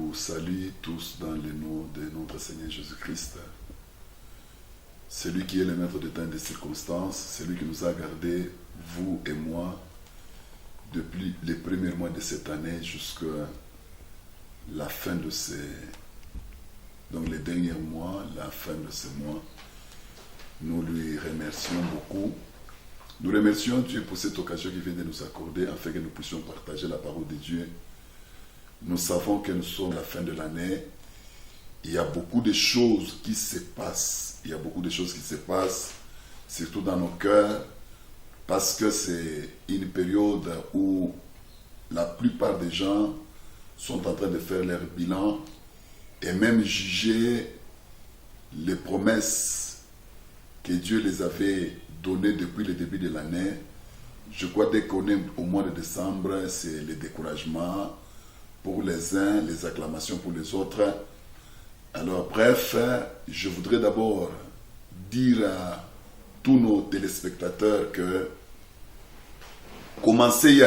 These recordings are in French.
vous salue tous dans le nom de notre Seigneur Jésus-Christ. C'est lui qui est le maître de temps et des circonstances, c'est lui qui nous a gardés, vous et moi, depuis les premiers mois de cette année jusqu'à la fin de donc les derniers mois, la fin de ce mois. Nous lui remercions beaucoup. Nous remercions Dieu pour cette occasion qu'il vient de nous accorder afin que nous puissions partager la parole de Dieu. Nous savons que nous sommes à la fin de l'année. Il y a beaucoup de choses qui se passent. Il y a beaucoup de choses qui se passent, surtout dans nos cœurs, parce que c'est une période où la plupart des gens sont en train de faire leur bilan et même juger les promesses que Dieu les avait données depuis le début de l'année. Je crois dès qu'on est au mois de décembre, c'est le découragement pour les uns, les acclamations pour les autres. Alors bref, je voudrais d'abord dire à tous nos téléspectateurs que commencer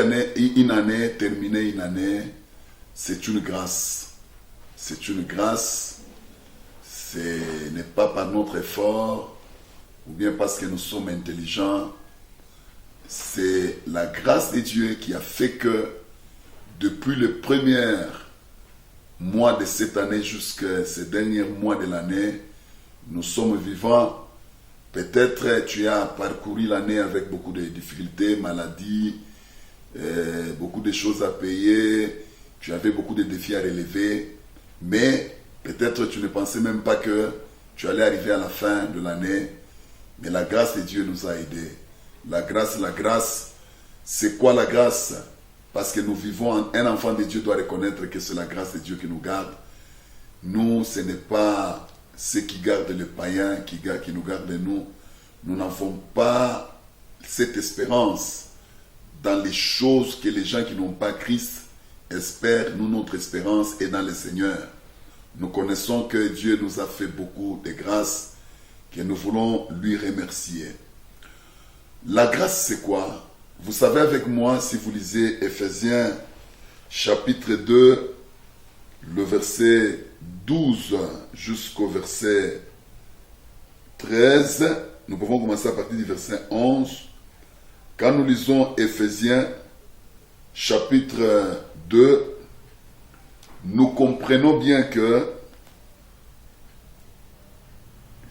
une année, terminer une année, c'est une grâce. C'est une grâce. Ce n'est pas par notre effort ou bien parce que nous sommes intelligents. C'est la grâce de Dieu qui a fait que depuis le premier mois de cette année jusqu'à ces derniers mois de l'année, nous sommes vivants. Peut-être tu as parcouru l'année avec beaucoup de difficultés, maladies, beaucoup de choses à payer, tu avais beaucoup de défis à relever, mais peut-être tu ne pensais même pas que tu allais arriver à la fin de l'année, mais la grâce de Dieu nous a aidés. La grâce, c'est quoi la grâce? Parce que nous vivons, un enfant de Dieu doit reconnaître que c'est la grâce de Dieu qui nous garde. Nous, ce n'est pas ceux qui gardent le païen, qui nous gardent nous. Nous n'avons pas cette espérance dans les choses que les gens qui n'ont pas Christ espèrent. Nous, notre espérance est dans le Seigneur. Nous connaissons que Dieu nous a fait beaucoup de grâces, que nous voulons lui remercier. La grâce, c'est quoi? Vous savez avec moi, si vous lisez Ephésiens chapitre 2, le verset 12 jusqu'au verset 13, nous pouvons commencer à partir du verset 11. Quand nous lisons Ephésiens chapitre 2, nous comprenons bien que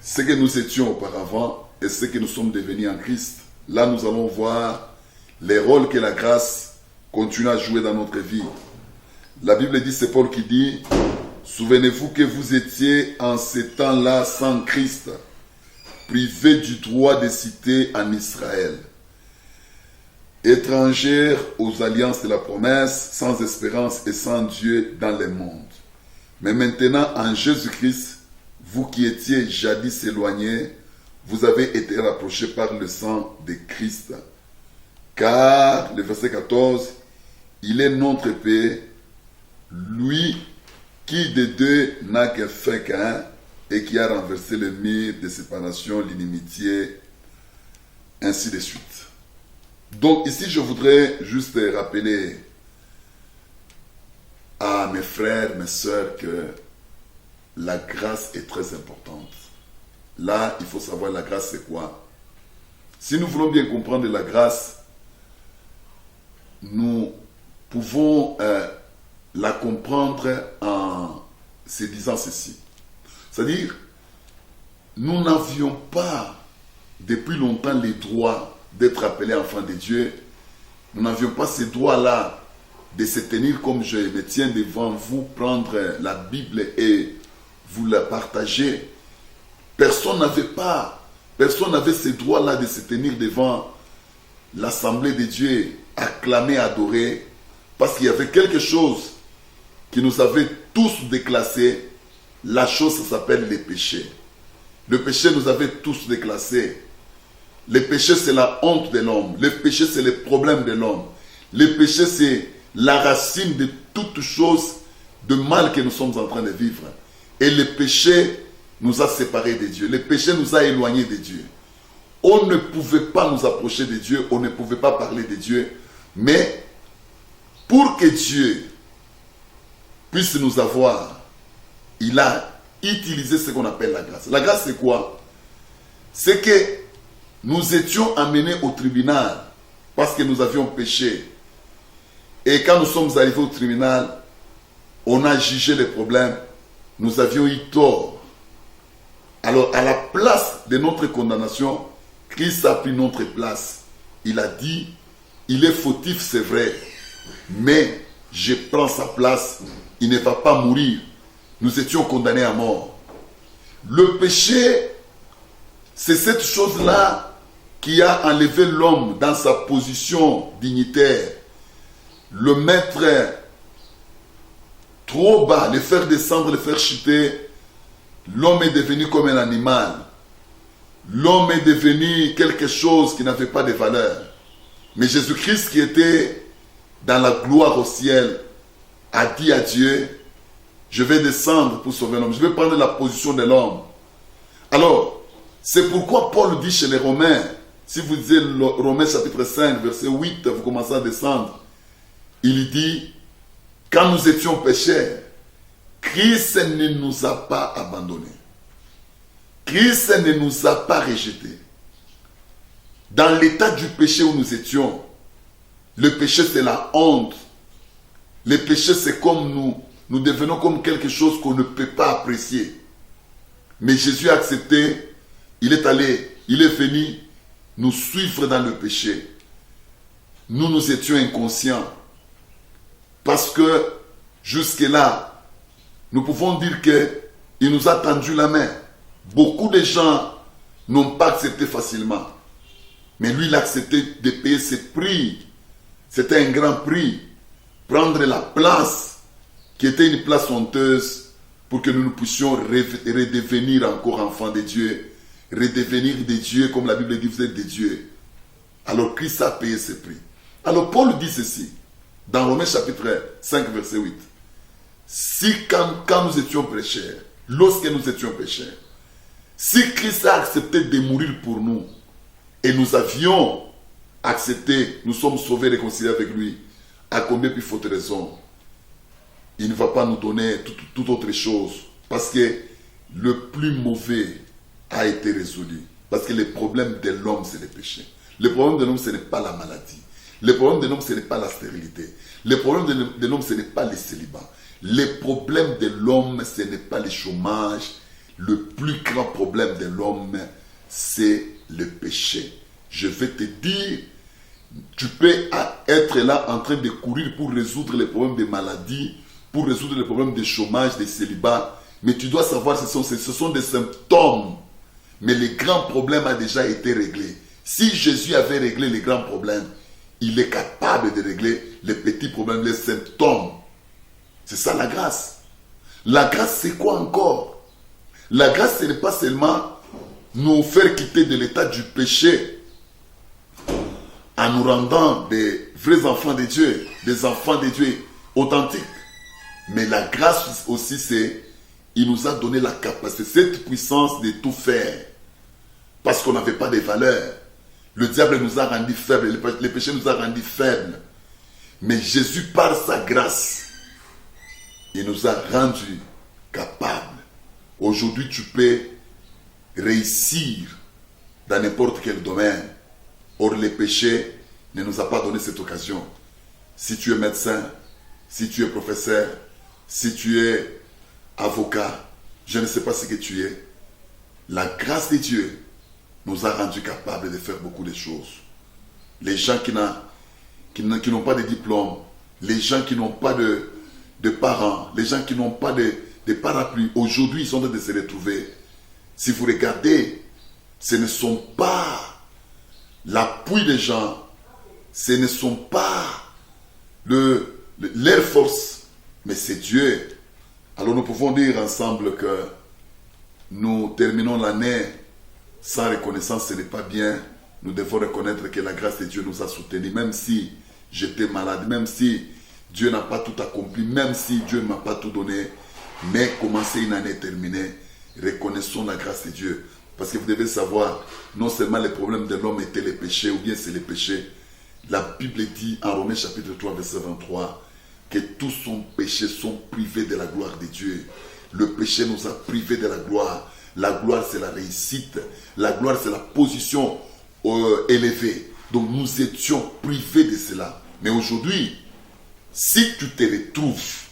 ce que nous étions auparavant et ce que nous sommes devenus en Christ, là nous allons voir les rôles que la grâce continue à jouer dans notre vie. La Bible dit, c'est Paul qui dit, « Souvenez-vous que vous étiez en ces temps-là sans Christ, privés du droit de cité en Israël, étrangers aux alliances de la promesse, sans espérance et sans Dieu dans le monde. Mais maintenant, en Jésus-Christ, vous qui étiez jadis éloignés, vous avez été rapprochés par le sang de Christ. Car, le verset 14, il est notre paix, lui qui de deux n'a que fait qu'un et qui a renversé le mur de séparation, l'inimitié, ainsi de suite. Donc ici, je voudrais juste rappeler à mes frères, mes sœurs que la grâce est très importante. Là, il faut savoir la grâce c'est quoi. Si nous voulons bien comprendre la grâce, nous pouvons la comprendre en se disant ceci. C'est-à-dire, nous n'avions pas depuis longtemps les droits d'être appelés enfants de Dieu. Nous n'avions pas ces droits-là de se tenir comme je me tiens devant vous, prendre la Bible et vous la partager. Personne n'avait ces droits-là de se tenir devant l'assemblée de Dieu, acclamer, adorer, parce qu'il y avait quelque chose qui nous avait tous déclassés. La chose, ça s'appelle les péchés. Le péché nous avait tous déclassés. Le péché, c'est la honte de l'homme. Le péché, c'est le problème de l'homme. Le péché, c'est la racine de toute chose de mal que nous sommes en train de vivre. Et le péché nous a séparés de Dieu. Le péché nous a éloignés de Dieu. On ne pouvait pas nous approcher de Dieu, on ne pouvait pas parler de Dieu. Mais pour que Dieu puisse nous avoir, il a utilisé ce qu'on appelle la grâce. La grâce, c'est quoi? C'est que nous étions amenés au tribunal parce que nous avions péché. Et quand nous sommes arrivés au tribunal, on a jugé les problèmes. Nous avions eu tort. Alors, à la place de notre condamnation, Christ a pris notre place. Il a dit, il est fautif, c'est vrai, mais je prends sa place, il ne va pas mourir. Nous étions condamnés à mort. Le péché, c'est cette chose-là qui a enlevé l'homme dans sa position dignitaire, le mettre trop bas, le faire descendre, le faire chuter. L'homme est devenu comme un animal. L'homme est devenu quelque chose qui n'avait pas de valeur. Mais Jésus-Christ, qui était dans la gloire au ciel, a dit à Dieu, je vais descendre pour sauver l'homme. Je vais prendre la position de l'homme. Alors, c'est pourquoi Paul dit chez les Romains, si vous lisez Romains chapitre 5, verset 8, vous commencez à descendre, il dit, quand nous étions pécheurs, Christ ne nous a pas abandonnés. Christ ne nous a pas rejetés. Dans l'état du péché où nous étions, le péché c'est la honte. Le péché c'est comme nous devenons comme quelque chose qu'on ne peut pas apprécier. Mais Jésus a accepté, il est venu nous suivre dans le péché. Nous étions inconscients. Parce que jusque-là, nous pouvons dire qu'il nous a tendu la main. Beaucoup de gens n'ont pas accepté facilement. Mais lui, il a accepté de payer ce prix. C'était un grand prix. Prendre la place qui était une place honteuse pour que nous puissions redevenir encore enfants de Dieu. Redevenir des dieux, comme la Bible dit, vous êtes des dieux. Alors Christ a payé ce prix. Alors Paul dit ceci, dans Romains chapitre 5, verset 8. Si quand nous étions pécheurs, lorsque nous étions pécheurs, si Christ a accepté de mourir pour nous, et nous avions accepté, nous sommes sauvés, réconciliés avec lui, à combien plus forte raison, il ne va pas nous donner toute autre chose, parce que le plus mauvais a été résolu. Parce que le problème de l'homme, c'est le péché. Le problème de l'homme, ce n'est pas la maladie. Le problème de l'homme, ce n'est pas la stérilité. Le problème de l'homme, ce n'est pas le célibat. Le problème de l'homme, ce n'est pas le chômage. Le plus grand problème de l'homme, c'est le péché. Je vais te dire, tu peux être là en train de courir pour résoudre les problèmes de maladie, pour résoudre les problèmes de chômage, de célibat, mais tu dois savoir que ce sont des symptômes. Mais le grand problème a déjà été réglé. Si Jésus avait réglé les grands problèmes, il est capable de régler les petits problèmes, les symptômes. C'est ça la grâce. La grâce, c'est quoi encore? La grâce, ce n'est pas seulement nous faire quitter de l'état du péché en nous rendant des vrais enfants de Dieu, des enfants de Dieu authentiques. Mais la grâce aussi, c'est il nous a donné la capacité, cette puissance de tout faire. Parce qu'on n'avait pas de valeur. Le diable nous a rendus faibles, le péché nous a rendus faibles. Mais Jésus, par sa grâce, il nous a rendus capables. Aujourd'hui, tu peux réussir dans n'importe quel domaine. Or, le péché ne nous a pas donné cette occasion. Si tu es médecin, si tu es professeur, si tu es avocat, je ne sais pas ce que tu es. La grâce de Dieu nous a rendus capables de faire beaucoup de choses. Les gens qui n'ont pas de diplôme, les gens qui n'ont pas de parents, les gens qui n'ont pas de parapluie, aujourd'hui ils sont en train de se retrouver. Si vous regardez, ce ne sont pas l'appui des gens, ce ne sont pas leur force, mais c'est Dieu. Alors nous pouvons dire ensemble que nous terminons l'année sans reconnaissance, ce n'est pas bien. Nous devons reconnaître que la grâce de Dieu nous a soutenus, même si j'étais malade, même si Dieu n'a pas tout accompli, même si Dieu ne m'a pas tout donné. Mais commencer une année terminée, reconnaissons la grâce de Dieu. Parce que vous devez savoir, non seulement les problèmes de l'homme étaient les péchés, ou bien c'est les péchés. La Bible dit en Romains chapitre 3, verset 23, que tous son péché sont privés de la gloire de Dieu. Le péché nous a privés de la gloire. La gloire, c'est la réussite. La gloire, c'est la position élevée. Donc nous étions privés de cela. Mais aujourd'hui, si tu te retrouves,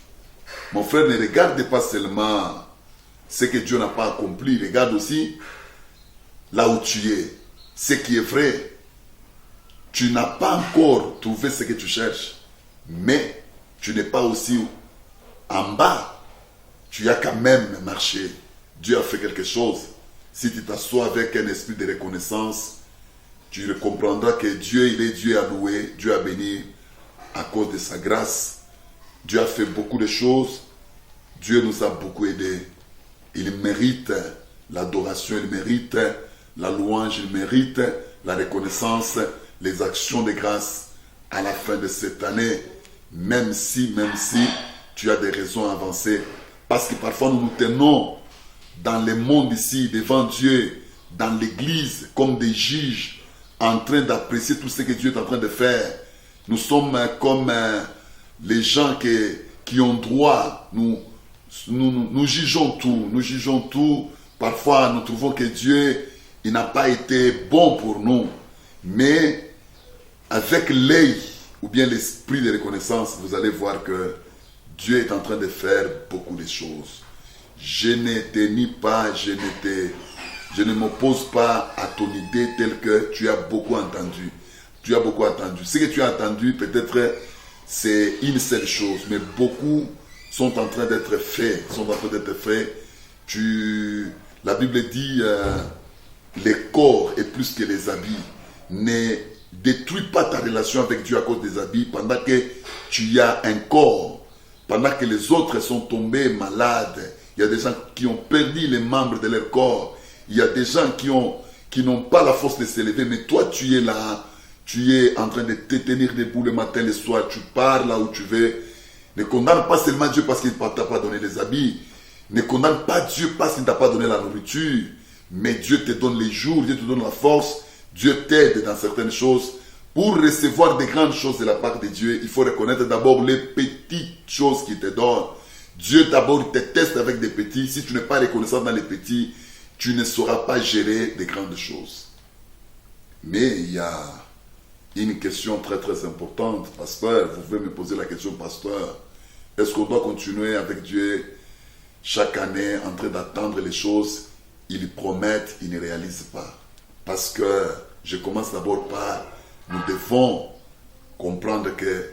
mon frère, ne regarde pas seulement ce que Dieu n'a pas accompli. Regarde aussi là où tu es. Ce qui est vrai. Tu n'as pas encore trouvé ce que tu cherches. Mais tu n'es pas aussi en bas. Tu as quand même marché. Dieu a fait quelque chose. Si tu t'assois avec un esprit de reconnaissance, tu comprendras que Dieu, il est Dieu à louer, Dieu à bénir à cause de sa grâce. Dieu a fait beaucoup de choses. Dieu nous a beaucoup aidés. Il mérite l'adoration, il mérite la louange, il mérite la reconnaissance, les actions de grâce à la fin de cette année. Même si tu as des raisons avancées. Parce que parfois nous nous tenons dans le monde ici, devant Dieu, dans l'église, comme des juges, en train d'apprécier tout ce que Dieu est en train de faire. Nous sommes comme les gens qui ont droit. Nous jugeons tout. Nous jugeons tout. Parfois, nous trouvons que Dieu, il n'a pas été bon pour nous. Mais avec l'œil, ou bien l'esprit de reconnaissance, vous allez voir que Dieu est en train de faire beaucoup de choses. Je ne te nie pas, je ne m'oppose pas à ton idée telle que tu as beaucoup entendu. Tu as beaucoup entendu. Ce que tu as entendu, peut-être, c'est une seule chose, mais beaucoup sont en train d'être faits. La Bible dit, le corps est plus que les habits. Ne détruis pas ta relation avec Dieu à cause des habits pendant que tu as un corps. Pendant que les autres sont tombés malades, il y a des gens qui ont perdu les membres de leur corps. Il y a des gens qui n'ont pas la force de s'élever, mais toi tu es là, tu es en train de te tenir debout le matin, le soir, tu pars là où tu veux. Ne condamne pas seulement Dieu parce qu'il ne t'a pas donné les habits. Ne condamne pas Dieu parce qu'il ne t'a pas donné la nourriture. Mais Dieu te donne les jours, Dieu te donne la force, Dieu t'aide dans certaines choses. Pour recevoir des grandes choses de la part de Dieu, il faut reconnaître d'abord les petites choses qu'il te donne. Dieu d'abord te teste avec des petits. Si tu n'es pas reconnaissant dans les petits, tu ne sauras pas gérer des grandes choses. Mais il y a une question très très importante. Pasteur, vous pouvez me poser la question, pasteur. Est-ce qu'on doit continuer avec Dieu chaque année en train d'attendre les choses? Ils promettent, ils ne réalisent pas. Parce que je commence d'abord par... Nous devons comprendre que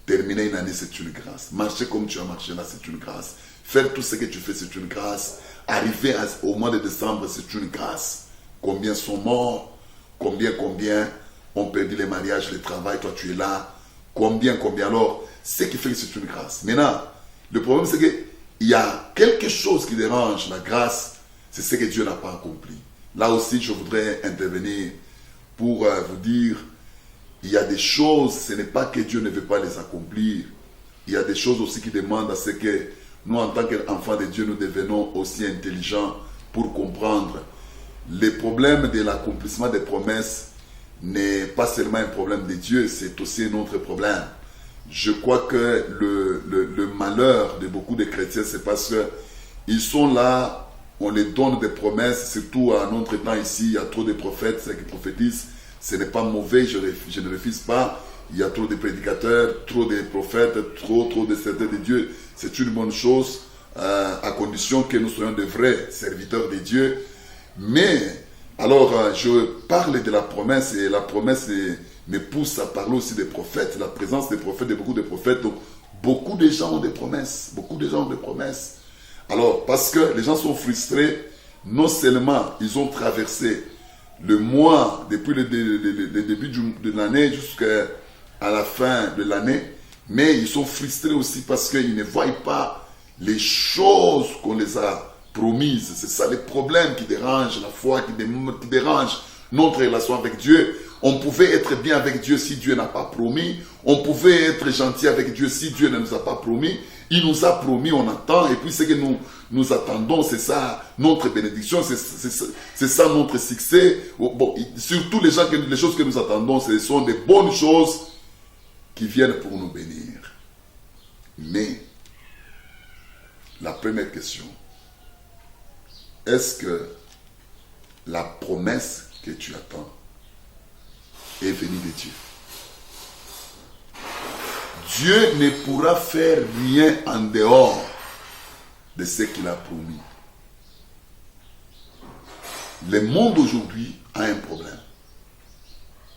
terminer une année, c'est une grâce. Marcher comme tu as marché là, c'est une grâce. Faire tout ce que tu fais, c'est une grâce. Arriver au mois de décembre, c'est une grâce. Combien sont morts? Combien ont perdu les mariages, le travail, toi tu es là. Combien. Alors, ce qui fait que c'est une grâce. Maintenant, le problème c'est qu'il y a quelque chose qui dérange la grâce, c'est ce que Dieu n'a pas accompli. Là aussi, je voudrais intervenir pour vous dire, il y a des choses, ce n'est pas que Dieu ne veut pas les accomplir. Il y a des choses aussi qui demandent à ce que nous, en tant qu'enfants de Dieu, nous devenons aussi intelligents pour comprendre. Le problème de l'accomplissement des promesses n'est pas seulement un problème de Dieu, c'est aussi un autre problème. Je crois que le malheur de beaucoup de chrétiens, c'est parce qu'ils sont là, on les donne des promesses, surtout à notre temps ici, il y a trop de prophètes, ceux qui prophétisent. Ce n'est pas mauvais, je ne refuse pas. Il y a trop de prédicateurs, trop de prophètes, trop de serviteurs de Dieu. C'est une bonne chose, à condition que nous soyons de vrais serviteurs de Dieu. Mais, alors, je parle de la promesse, et la promesse me pousse à parler aussi des prophètes, la présence des prophètes, de beaucoup de prophètes. Donc, beaucoup de gens ont des promesses. Alors, parce que les gens sont frustrés, non seulement ils ont traversé le mois, depuis le début de l'année jusqu'à la fin de l'année, mais ils sont frustrés aussi parce qu'ils ne voient pas les choses qu'on les a promises. C'est ça le problème qui dérange la foi, qui dérange notre relation avec Dieu. On pouvait être bien avec Dieu si Dieu n'a pas promis. On pouvait être gentil avec Dieu si Dieu ne nous a pas promis. Il nous a promis, on attend, et puis ce que nous attendons, c'est ça notre bénédiction, c'est ça notre succès. Bon, surtout les choses que nous attendons, ce sont des bonnes choses qui viennent pour nous bénir. Mais, la première question, est-ce que la promesse que tu attends est venue de Dieu? Dieu ne pourra faire rien en dehors de ce qu'il a promis. Le monde aujourd'hui a un problème.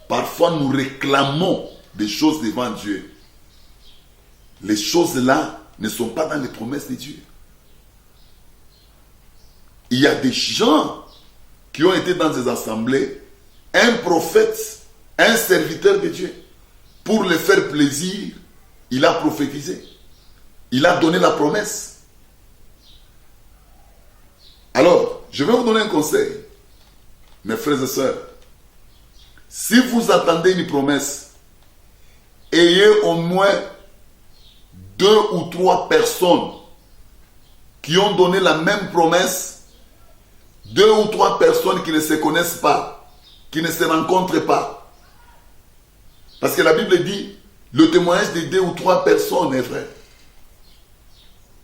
Parfois, nous réclamons des choses devant Dieu. Les choses-là ne sont pas dans les promesses de Dieu. Il y a des gens qui ont été dans des assemblées, un prophète, un serviteur de Dieu. Pour le faire plaisir, il a prophétisé. Il a donné la promesse. Alors, je vais vous donner un conseil, mes frères et sœurs. Si vous attendez une promesse, ayez au moins 2 ou 3 personnes qui ont donné la même promesse, 2 ou 3 personnes qui ne se connaissent pas, qui ne se rencontrent pas. Parce que la Bible dit, le témoignage de 2 ou 3 personnes est vrai.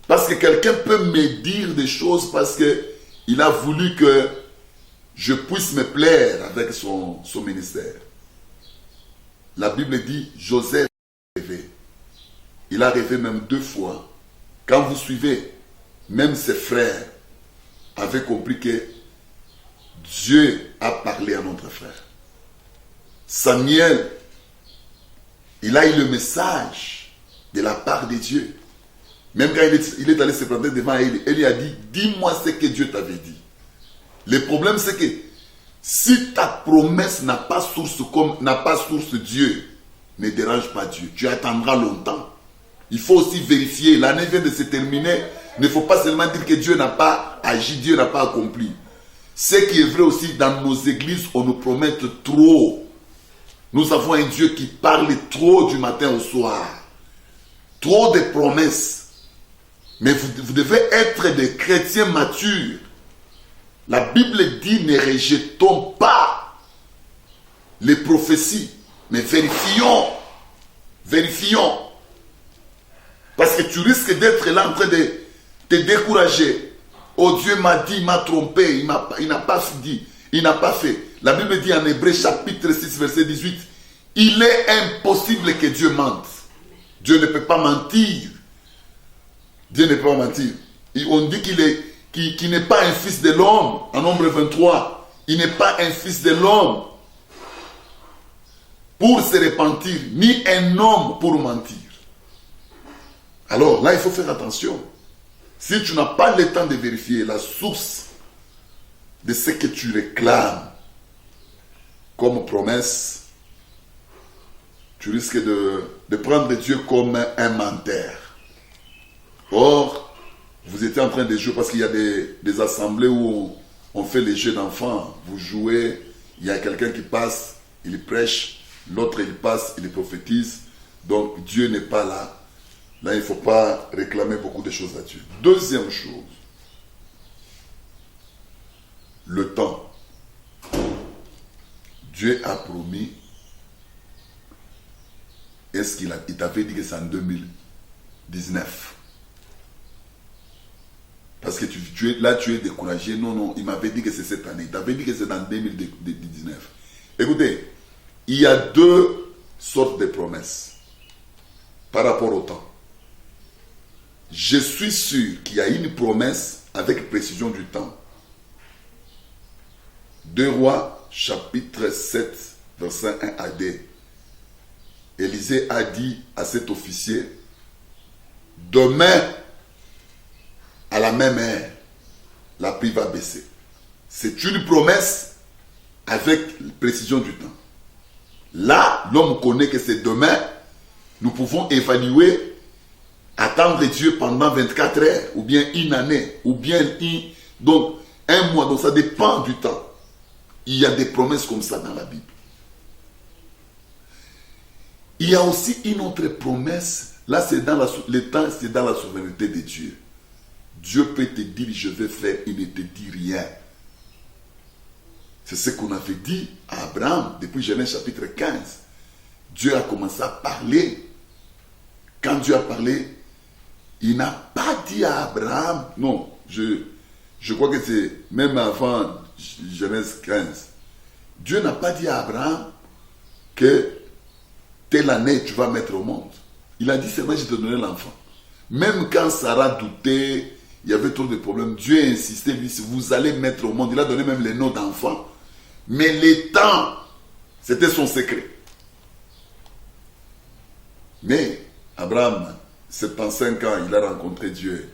Parce que quelqu'un peut me dire des choses parce qu'il a voulu que je puisse me plaire avec son ministère. La Bible dit, Joseph a rêvé. Il a rêvé même 2 fois. Quand vous suivez, même ses frères avaient compris que Dieu a parlé à notre frère. Samuel, il a eu le message de la part de Dieu. Même quand il est allé se planter devant Élie, Élie a dit, dis-moi ce que Dieu t'avait dit. Le problème c'est que si ta promesse n'a pas source Dieu, ne dérange pas Dieu. Tu attendras longtemps. Il faut aussi vérifier. L'année vient de se terminer. Il ne faut pas seulement dire que Dieu n'a pas agi, Dieu n'a pas accompli. Ce qui est vrai aussi dans nos églises, on nous promet trop. Nous avons un Dieu qui parle trop du matin au soir. Trop de promesses. Mais vous devez être des chrétiens matures. La Bible dit, ne rejetons pas les prophéties, mais vérifions. Vérifions. Parce que tu risques d'être là en train de te décourager. Oh, Dieu m'a dit, il m'a trompé, il n'a pas dit, il n'a pas fait. La Bible dit en Hébreux chapitre 6 verset 18, il est impossible que Dieu mente. Dieu ne peut pas mentir. Dieu ne peut pas mentir. On dit qu'il n'est pas un fils de l'homme. En Nombre 23, il n'est pas un fils de l'homme pour se repentir, ni un homme pour mentir. Alors là, il faut faire attention. Si tu n'as pas le temps de vérifier la source de ce que tu réclames comme promesse, tu risques de prendre Dieu comme un menteur. Or, vous étiez en train de jouer parce qu'il y a des assemblées où on fait les jeux d'enfants. Vous jouez, il y a quelqu'un qui passe, il prêche, l'autre il passe, il prophétise. Donc Dieu n'est pas là. Là, il ne faut pas réclamer beaucoup de choses à Dieu. Deuxième chose, le temps. Dieu a promis. Est-ce qu'il t'avait dit que c'est en 2019? Parce que tu es découragé. Non, il m'avait dit que c'est cette année. Il t'avait dit que c'est en 2019. Écoutez, il y a 2 sortes de promesses par rapport au temps. Je suis sûr qu'il y a une promesse avec précision du temps. 2 Rois, chapitre 7, verset 1 à 2. Élisée a dit à cet officier, demain, à la même heure, la pluie va baisser. C'est une promesse avec précision du temps. Là, l'homme connaît que c'est demain. Nous pouvons évaluer, attendre Dieu pendant 24 heures, ou bien une année, ou bien donc un mois. Donc ça dépend du temps. Il y a des promesses comme ça dans la Bible. Il y a aussi une autre promesse. Là, c'est dans le temps, c'est dans la souveraineté de Dieu. Dieu peut te dire, je vais faire, il ne te dit rien. C'est ce qu'on avait dit à Abraham depuis Genèse chapitre 15. Dieu a commencé à parler. Quand Dieu a parlé, Il n'a pas dit à Abraham, non, je crois que c'est même avant Genèse 15. Dieu n'a pas dit à Abraham que telle année tu vas mettre au monde. Il a dit seulement je te donnerai l'enfant. Même quand Sarah doutait, il y avait trop de problèmes, Dieu a insisté, lui, si vous allez mettre au monde, il a donné même les noms d'enfants. Mais les temps, c'était son secret. Mais Abraham, 75 ans, il a rencontré Dieu.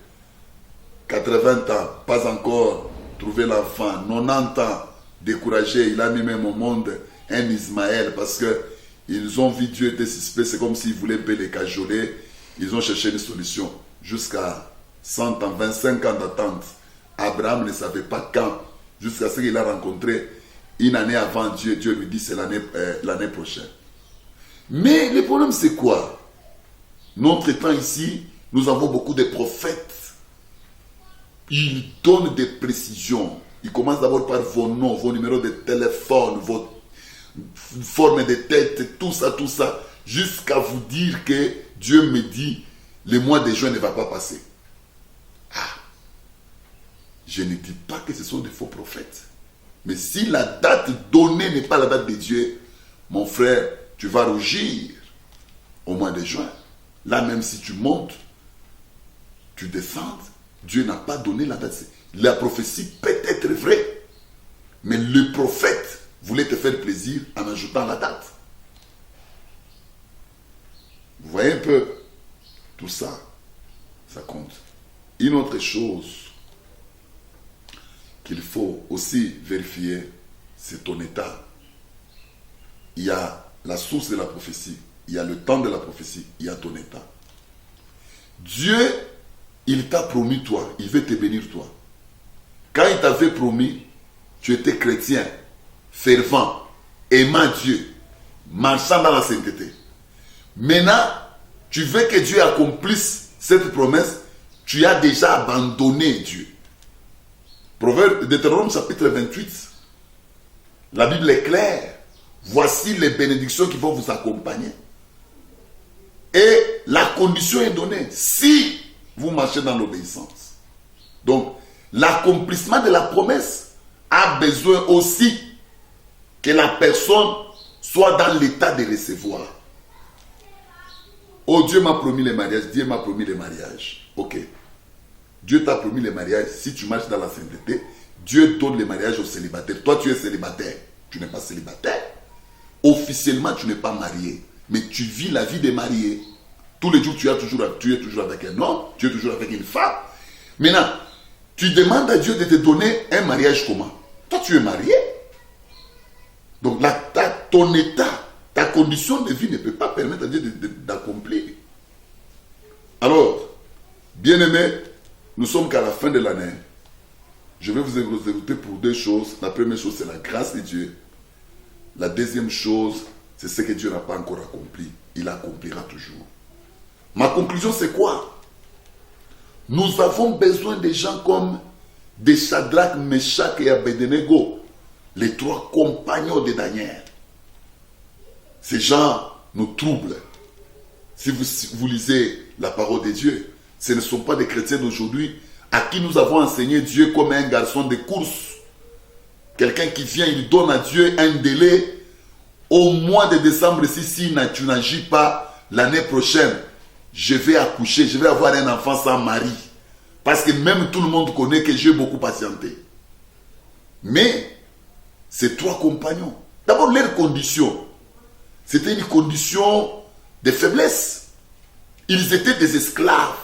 80 ans, pas encore trouvé l'enfant. 90 ans, découragé, il a mis même au monde un Ismaël parce que ils ont vu Dieu était suspect, c'est comme s'ils voulaient les cajoler. Ils ont cherché une solution. Jusqu'à 100 ans, 25 ans d'attente. Abraham ne savait pas quand. Jusqu'à ce qu'il a rencontré une année avant Dieu. Dieu lui dit c'est l'année prochaine. Mais le problème c'est quoi? Notre temps ici, nous avons beaucoup de prophètes. Ils donnent des précisions. Ils commencent d'abord par vos noms, vos numéros de téléphone, vos formes de tête, tout ça, jusqu'à vous dire que Dieu me dit, le mois de juin ne va pas passer. Ah, je ne dis pas que ce sont des faux prophètes. Mais si la date donnée n'est pas la date de Dieu, mon frère, tu vas rougir au mois de juin. Là, même si tu montes, tu descends, Dieu n'a pas donné la date. La prophétie peut être vraie, mais le prophète voulait te faire plaisir en ajoutant la date. Vous voyez un peu, tout ça, ça compte. Une autre chose qu'il faut aussi vérifier, c'est ton état. Il y a la source de la prophétie, il y a le temps de la prophétie, il y a ton état. Dieu, il t'a promis toi, il veut te bénir toi. Quand il t'avait promis, tu étais chrétien, fervent, aimant Dieu, marchant dans la sainteté. Maintenant, tu veux que Dieu accomplisse cette promesse, tu as déjà abandonné Dieu. Proverbe Deutéronome chapitre 28. La Bible est claire. Voici les bénédictions qui vont vous accompagner. Et la condition est donnée. Si vous marchez dans l'obéissance. Donc, l'accomplissement de la promesse a besoin aussi que la personne soit dans l'état de recevoir. Oh, Dieu m'a promis le mariage. Dieu m'a promis le mariage. Ok. Dieu t'a promis le mariage. Si tu marches dans la sainteté, Dieu donne le mariage aux célibataires. Toi, tu es célibataire. Tu n'es pas célibataire. Officiellement, tu n'es pas marié. Mais tu vis la vie des mariés. Tous les jours, tu es toujours avec un homme. Tu es toujours avec une femme. Maintenant, tu demandes à Dieu de te donner un mariage comment? Toi, tu es marié. Donc, ton état, ta condition de vie ne peut pas permettre à Dieu d'accomplir. Alors, bien-aimés, nous sommes qu'à la fin de l'année. Je vais vous exhorter pour deux choses. La première chose, c'est la grâce de Dieu. La deuxième chose, c'est ce que Dieu n'a pas encore accompli. Il accomplira toujours. Ma conclusion, c'est quoi? Nous avons besoin de gens comme des Shadrach, Meshach et Abednego, les trois compagnons de Daniel. Ces gens nous troublent. Si vous lisez la parole de Dieu, ce ne sont pas des chrétiens d'aujourd'hui à qui nous avons enseigné Dieu comme un garçon de course. Quelqu'un qui vient, il donne à Dieu un délai. Au mois de décembre, si tu n'agis pas, l'année prochaine, je vais accoucher, je vais avoir un enfant sans mari. Parce que même tout le monde connaît que j'ai beaucoup patienté. Mais, ces trois compagnons, d'abord leur condition, c'était une condition de faiblesse. Ils étaient des esclaves.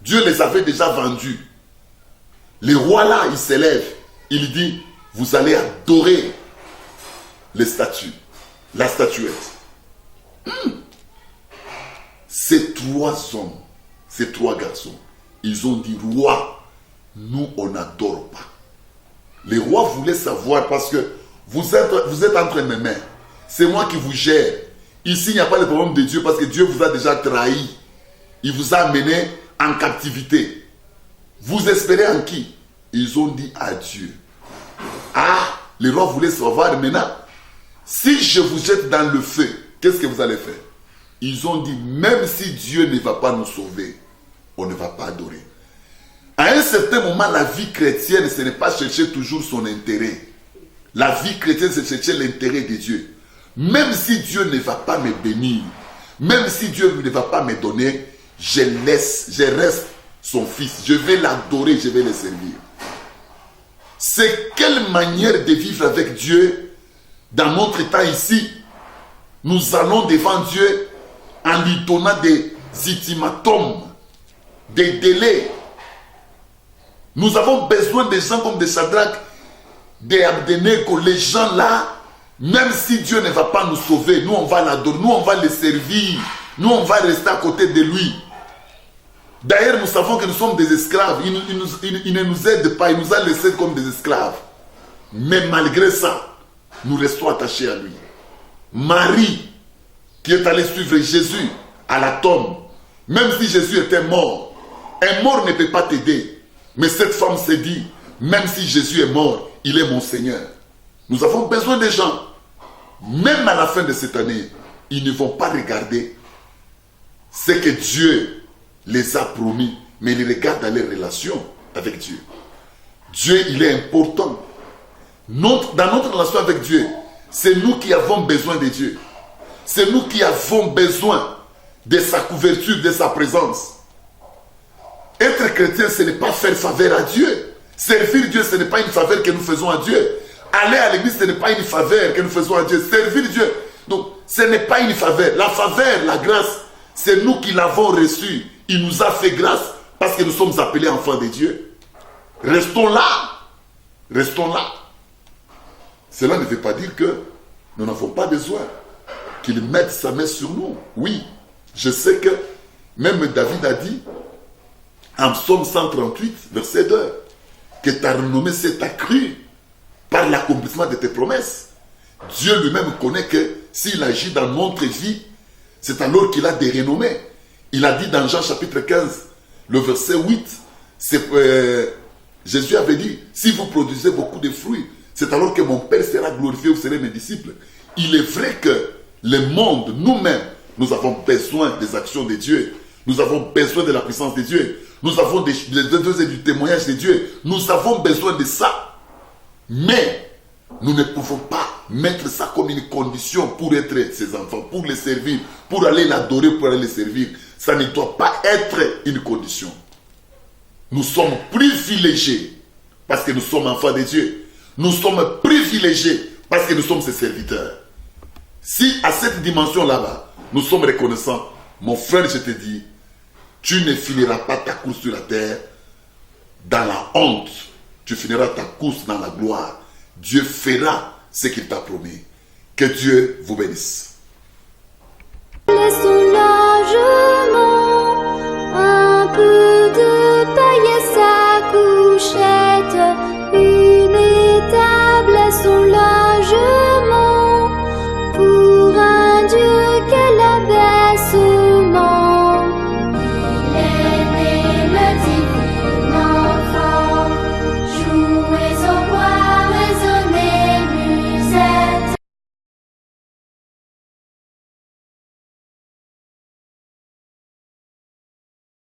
Dieu les avait déjà vendus. Le roi là, il s'élève. Il dit, vous allez adorer les statues, la statuette. Ces trois hommes, ces trois garçons, ils ont dit, roi, nous on n'adore pas. Les rois voulaient savoir parce que vous êtes entre mes mains. C'est moi qui vous gère. Ici, il n'y a pas de problème de Dieu parce que Dieu vous a déjà trahi. Il vous a amené en captivité. Vous espérez en qui? Ils ont dit à Dieu. Ah, les rois voulaient savoir maintenant. Si je vous jette dans le feu, qu'est-ce que vous allez faire? Ils ont dit, même si Dieu ne va pas nous sauver, on ne va pas adorer. À un certain moment, la vie chrétienne, ce n'est pas chercher toujours son intérêt. La vie chrétienne, c'est chercher l'intérêt de Dieu. Même si Dieu ne va pas me bénir, même si Dieu ne va pas me donner, je reste son fils. Je vais l'adorer, je vais le servir. C'est quelle manière de vivre avec Dieu dans notre temps ici. Nous allons devant Dieu en lui donnant des ultimatums, des délais. Nous avons besoin des gens comme des Shadrach, des Abednego, les gens là, même si Dieu ne va pas nous sauver, nous on va l'adorer, nous on va le servir, nous on va rester à côté de lui. D'ailleurs, nous savons que nous sommes des esclaves, il ne nous aide pas, il nous a laissés comme des esclaves. Mais malgré ça, nous restons attachés à lui. Marie, qui est allée suivre Jésus à la tombe, même si Jésus était mort, un mort ne peut pas t'aider. Mais cette femme s'est dit, même si Jésus est mort, il est mon Seigneur. Nous avons besoin des gens. Même à la fin de cette année, ils ne vont pas regarder ce que Dieu les a promis, mais ils regardent dans les relations avec Dieu. Dieu, il est important. Dans notre relation avec Dieu, c'est nous qui avons besoin de Dieu. C'est nous qui avons besoin de sa couverture, de sa présence. Être chrétien, ce n'est pas faire faveur à Dieu. Servir Dieu, ce n'est pas une faveur que nous faisons à Dieu. Aller à l'église, ce n'est pas une faveur que nous faisons à Dieu. Servir Dieu, donc ce n'est pas une faveur. La faveur, la grâce, c'est nous qui l'avons reçue. Il nous a fait grâce parce que nous sommes appelés enfants de Dieu. Restons là. Restons là. Cela ne veut pas dire que nous n'avons pas besoin qu'il mette sa main sur nous. Oui, je sais que même David a dit en Psaume 138, verset 2, que ta renommée s'est accrue par l'accomplissement de tes promesses. Dieu lui-même connaît que s'il agit dans notre vie, c'est alors qu'il a des renommées. Il a dit dans Jean chapitre 15, le verset 8, Jésus avait dit, si vous produisez beaucoup de fruits, c'est alors que mon Père sera glorifié, vous serez mes disciples. Il est vrai que le monde, nous-mêmes, nous avons besoin des actions de Dieu. Nous avons besoin de la puissance de Dieu. Nous avons du témoignage de Dieu. Nous avons besoin de ça. Mais nous ne pouvons pas mettre ça comme une condition pour être ses enfants, pour les servir, pour aller l'adorer, pour aller les servir. Ça ne doit pas être une condition. Nous sommes privilégiés parce que nous sommes enfants de Dieu. Nous sommes privilégiés parce que nous sommes ses serviteurs. Si à cette dimension là-bas, nous sommes reconnaissants, mon frère, je te dis, tu ne finiras pas ta course sur la terre dans la honte. Tu finiras ta course dans la gloire. Dieu fera ce qu'il t'a promis. Que Dieu vous bénisse.